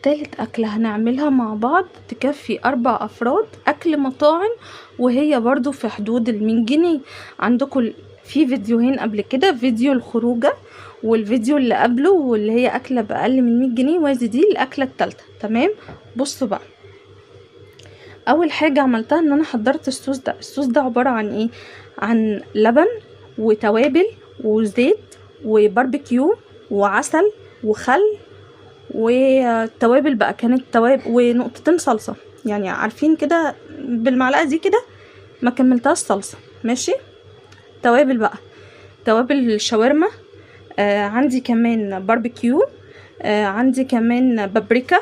تالت اكلة هنعملها مع بعض تكفي 4 افراد، اكل مطاعم، وهي برضو في حدود ال100 جنيه. عندكم في فيديوهين قبل كده، فيديو الخروجة والفيديو اللي قبله واللي هي اكلة باقل من 100 جنيه، وادي دي الاكلة التالتة. تمام، بصوا بقى. اول حاجة عملتها ان انا حضرت الصوص ده. الصوص ده عبارة عن ايه؟ عن لبن وتوابل وزيت وباربيكيو وعسل وخل، والتوابل بقى كانت توابل ونقطتين صلصة، يعني عارفين كده بالمعلقة دي كده، ما كملتهاش صلصة. ماشي. توابل بقى، توابل الشاورما، عندي كمان باربيكيو، عندي كمان بابريكا،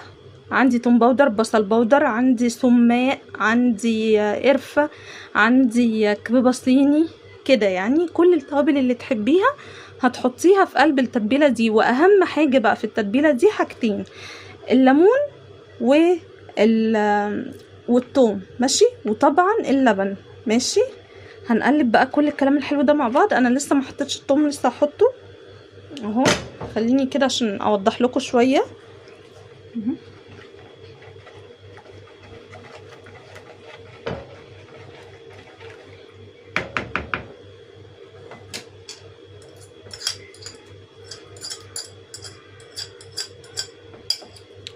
عندي توم باودر، بصل باودر، عندي سماق، عندي قرفة، عندي كبيبة صيني كده. يعني كل التوابل اللي تحبيها هتحطيها في قلب التتبيله دي. واهم حاجه بقى في التتبيله دي حاجتين، الليمون والثوم. ماشي، وطبعا اللبن. ماشي. هنقلب بقى كل الكلام الحلو ده مع بعض. انا لسه ما حطيتش الثوم، لسه هحطه اهو. خليني كده عشان اوضح لكم شويه.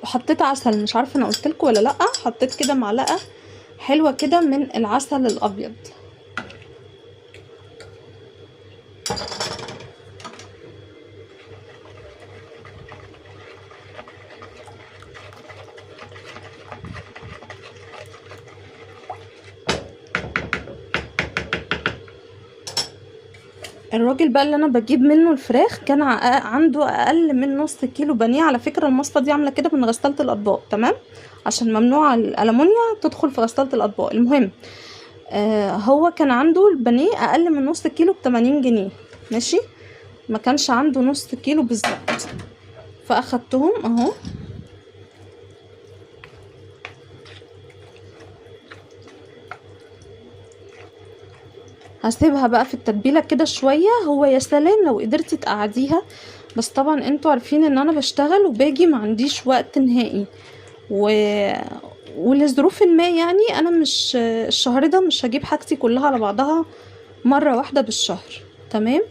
وحطيت عسل، مش عارفه انا قلت لكم ولا لا، حطيت كده معلقه حلوه كده من العسل الابيض. الراجل بقى اللي انا بجيب منه الفراخ كان عنده اقل من نص كيلو بانيه. على فكره المصفى دي عامله كده من غساله الاطباق، تمام، عشان ممنوع الالمونيا تدخل في غساله الاطباق. المهم هو كان عنده البانيه اقل من نص كيلو ب80 جنيه. ماشي، ما كانش عنده نص كيلو بالظبط، فاخدتهم اهو. هسيبها بقى في التتبيله كده شويه. هو يا سلام لو قدرتي تقعديها، بس طبعا انتوا عارفين ان انا بشتغل وباجي ما عنديش وقت نهائي، ولظروف ما يعني انا مش الشهر ده مش هجيب حاجتي كلها على بعضها مره واحده بالشهر. تمام،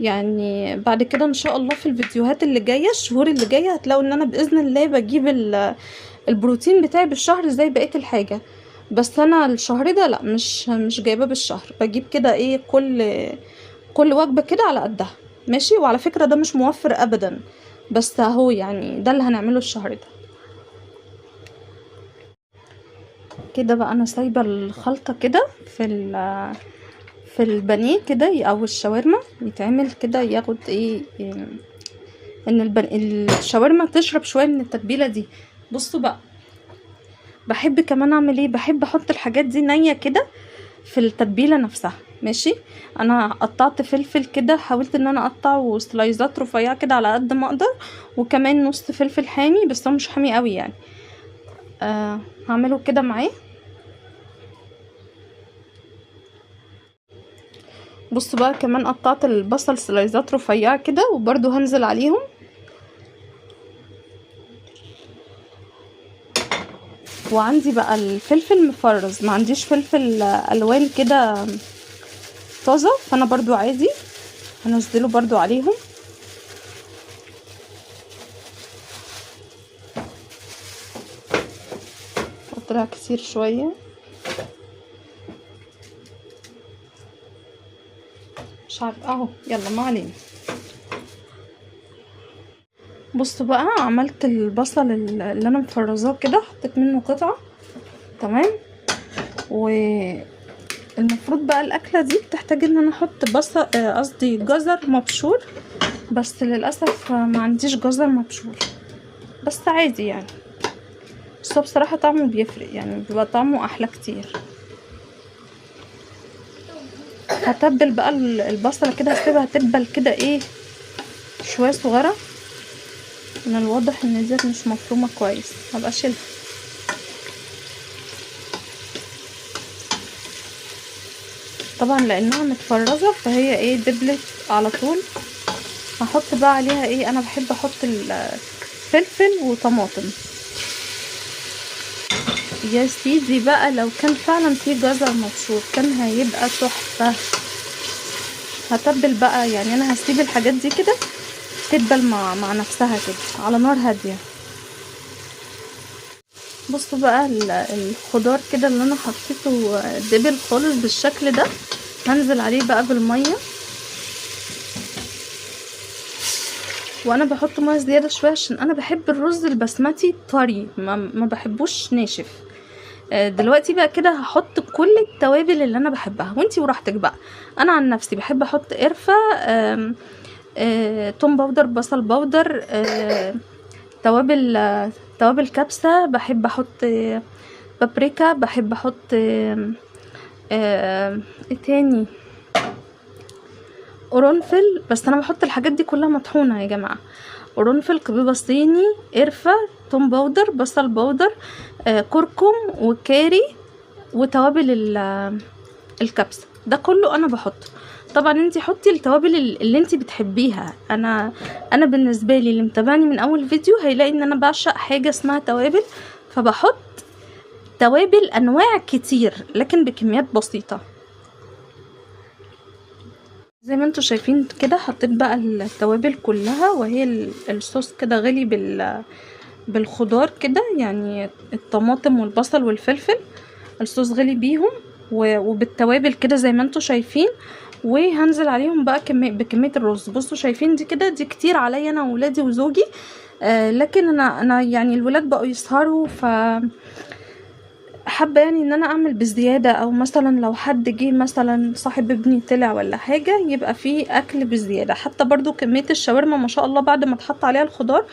يعني بعد كده ان شاء الله في الفيديوهات اللي جايه، الشهور اللي جايه، هتلاقوا ان انا باذن الله بجيب البروتين بتاعي بالشهر زي بقيه الحاجه. بس انا الشهر ده لا، مش جايباه بالشهر، بجيب كده ايه كل وجبه كده على قدها. ماشي. وعلى فكره ده مش موفر ابدا، بس اهو يعني ده اللي هنعمله الشهر ده. كده بقى انا سايبه الخلطه كده في البانيه كده او الشاورما يتعمل كده، ياخد ايه ان الشاورما تشرب شويه من التتبيله دي. بصوا بقى، بحب كمان اعمل ايه، بحب احط الحاجات دي نيه كده في التتبيله نفسها. ماشي. انا قطعت فلفل كده، حاولت ان انا اقطعه سلايزات رفيعه كده على قد ما اقدر، وكمان نص فلفل حامي، بس هو مش حامي قوي يعني. هعمله كده معاه. بصوا بقى، كمان قطعت البصل سلايزات رفيعه كده، وبرده هنزل عليهم. وعندي بقى الفلفل مفرز، ما عنديش فلفل الوان كده طازه، فانا برضو عادي هنزله برضو عليهم. طلع كتير شويه، مش عارفه اهو، يلا ما علينا. بصوا بقى، عملت البصل اللي انا مفرزاه كده، حطيت منه قطعه. تمام. والمفروض بقى الاكله دي بتحتاج ان انا احط بصل، قصدي جزر مبشور، بس للاسف ما عنديش جزر مبشور، بس عادي يعني. بس هو بصراحه طعمه بيفرق، يعني بيبقى طعمه احلى كتير. هتبل بقى البصله كده، هسيبها تدبل كده ايه شويه صغيره. من الواضح ان ديت مش مفرومه كويس، هبقى اشيلها. طبعا لانها متفرزه فهي ايه دبلت على طول. هحط بقى عليها ايه، انا بحب احط الفلفل وطماطم. يا سيدي بقى لو كان فعلا في جزر مبشور كان هيبقى تحفة. هتبل بقى، يعني انا هسيب الحاجات دي كده تتبل مع نفسها كده على نار هادية. بصوا بقى الخضار كده اللي انا حطيته دبل خالص بالشكل ده، هنزل عليه بقى بالمية، وانا بحط ميه زياده شويه عشان انا بحب الرز البسمتي طري، ما بحبوش ناشف. دلوقتي بقى كده هحط كل التوابل اللي انا بحبها، وانتي وراحتك بقى. انا عن نفسي بحب احط قرفه، توم باودر، بصل باودر، توابل كبسه، بحب احط بابريكا، بحب احط ايه تاني، قرنفل. بس انا بحط الحاجات دي كلها مطحونه يا جماعه. قرنفل، كبيبه صيني، قرفه، توم باودر، بصل باودر، كركم وكاري، وتوابل الكبسه. ده كله انا بحطه. طبعا انتي حطي التوابل اللي انتي بتحبيها. انا بالنسبه لي اللي متابعني من اول فيديو هيلاقي ان انا بعشق حاجه اسمها توابل، فبحط توابل انواع كتير لكن بكميات بسيطه. زي ما انتوا شايفين كده حطيت بقى التوابل كلها، وهي الصوص كده غلي بالخضار كده، يعني الطماطم والبصل والفلفل، الصوص غلي بيهم وبالتوابل كده زي ما انتوا شايفين. وهنزل عليهم بقى بكميه الرز. بصوا شايفين دي كده، دي كتير عليا انا وولادي وزوجي، لكن انا يعني الولاد بقوا يسهروا، ف حابه يعني ان انا اعمل بزياده، او مثلا لو حد جه مثلا صاحب ابني طلع ولا حاجه يبقى فيه اكل بزياده. حتى برضو كميه الشاورما ما شاء الله بعد ما اتحط عليها الخضار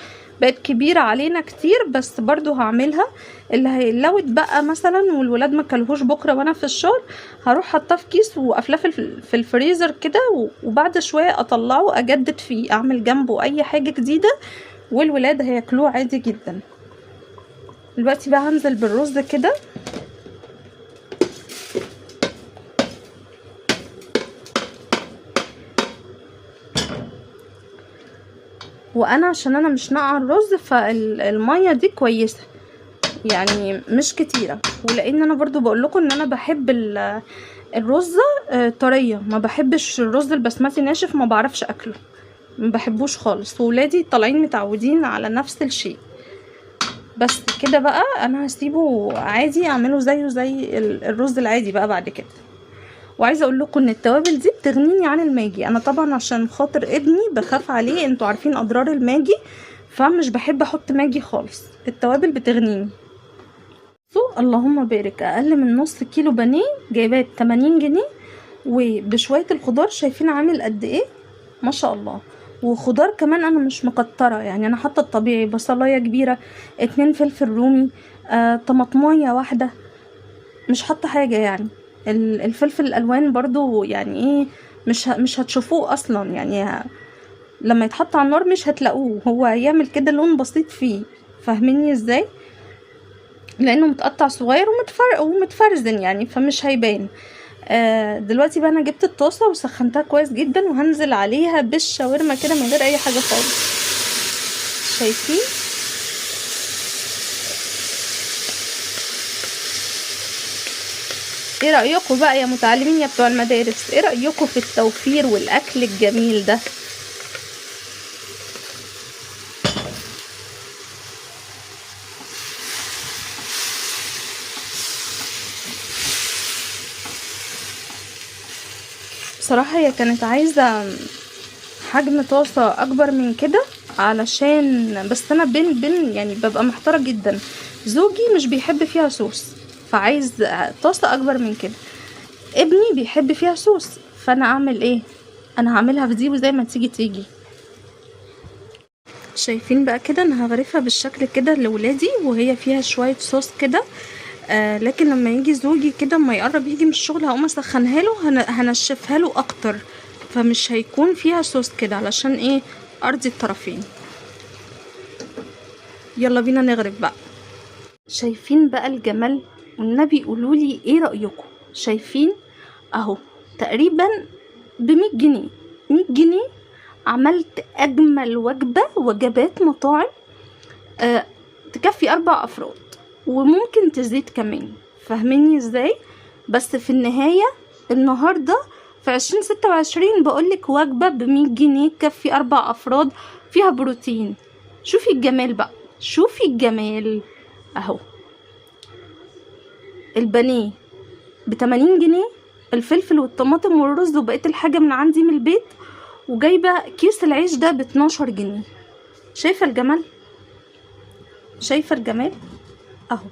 بقت كبيره علينا كتير، بس برضو هعملها. اللي لو اتبقى مثلا والولاد ما كلهوش بكره وانا في الشغل، هروح حطاه في كيس وقافلاه في الفريزر كده، وبعد شويه اطلعه اجدد فيه، اعمل جنبه اي حاجه جديده والولاد هياكلوه عادي جدا. دلوقتي بقى هنزل بالرز كده، وانا عشان انا مش ناقعه الرز فالميه دي كويسه يعني مش كتيره. ولان انا برضو بقول لكم ان انا بحب الرزه طريه، ما بحبش الرز البسمتي ناشف، ما بعرفش اكله، ما بحبوش خالص. وولادي طالعين متعودين على نفس الشيء. بس كده بقى انا هسيبه عادي، اعمله زيه زي الرز العادي بقى بعد كده. وعايزه اقول لكم ان التوابل دي بتغنيني عن الماجي. انا طبعا عشان خاطر ابني بخاف عليه، انتوا عارفين اضرار الماجي، فمش بحب احط ماجي خالص. التوابل بتغنيني. اللهم بارك، اقل من نص كيلو بانيه جايباه ب80 جنيه، وبشويه الخضار شايفين عامل قد ايه، ما شاء الله. وخضار كمان انا مش مكتره، يعني انا حاطه الطبيعي، بصلايه كبيره، 2 فلفل رومي، طماطمايه واحده، مش حاطه حاجه يعني. الفلفل الالوان برضو يعني ايه، مش هتشوفوه اصلا، يعني لما يتحط على النار مش هتلاقوه، هو هيعمل كده لون بسيط فيه، فاهميني ازاي؟ لانه متقطع صغير ومتفرزن يعني، فمش هيبان. دلوقتي بقى انا جبت الطاسه وسخنتها كويس جدا، وهنزل عليها بالشاورما كده من غير اي حاجه خالص. شايفين؟ ايه رأيكم بقى يا متعلمين يا بتوع المدارس؟ ايه رأيكم في التوفير والاكل الجميل ده؟ بصراحة هي كانت عايزة حجم طاسة اكبر من كده، علشان بس انا بين يعني ببقى محتارة جدا. زوجي مش بيحب فيها صوص، فعايز طاسة اكبر من كده. ابني بيحب فيها صوص، فانا اعمل ايه؟ انا هعملها في دي وزي ما تيجي. شايفين بقى كده انا هغرفها بالشكل كده لولادي وهي فيها شوية صوص كده. لكن لما يجي زوجي كده اما يقرب يجي من الشغل هقوم اسخنها له، هنشفها له اكتر، فمش هيكون فيها صوص كده، علشان ايه؟ ارضي الطرفين. يلا بينا نغرف بقى. شايفين بقى الجمال؟ والنبي قولولي ايه رأيكم؟ شايفين اهو تقريبا ب100 جنيه، 100 جنيه عملت اجمل وجبات مطاعم، تكفي 4 افراد. وممكن تزيد كمان، فاهميني ازاي؟ بس في النهاية النهاردة في 2026 بقولك وجبة ب100 جنيه تكفي 4 أفراد، فيها بروتين. شوفي الجمال بقى، شوفي الجمال اهو. البانيه ب80 جنيه، الفلفل والطماطم والرز وبقيت الحاجة من عندي من البيت، وجايبة كيس العيش ده ب12 جنيه. شايفة الجمال؟ شايفة الجمال اهو.